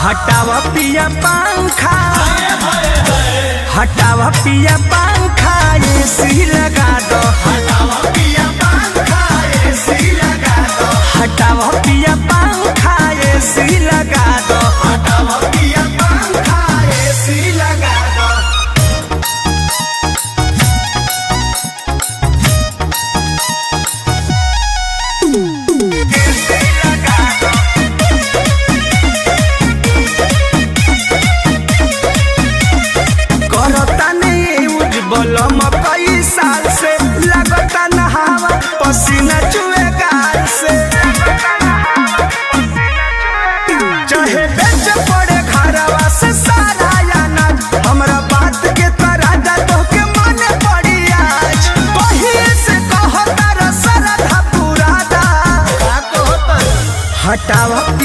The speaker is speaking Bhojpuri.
हटावा पिया पंखा, हटावा पिया पंखा, एसी लगा दो। हटावा पिया पंखा, एसी लगा दो। हटावा पिया पंखा, एसी लगा दो। हटावा पिया पंखा, एसी लगा दो। बोलम कई साल से लगता नहावा पसीना चुए गाल से। चाहे बेच पड़े घरवा से सारा अनाज, हमरा बात के तरादा तो के माने पड़ी आज। बहिए से कहता रसरधा पुरादा, हटावा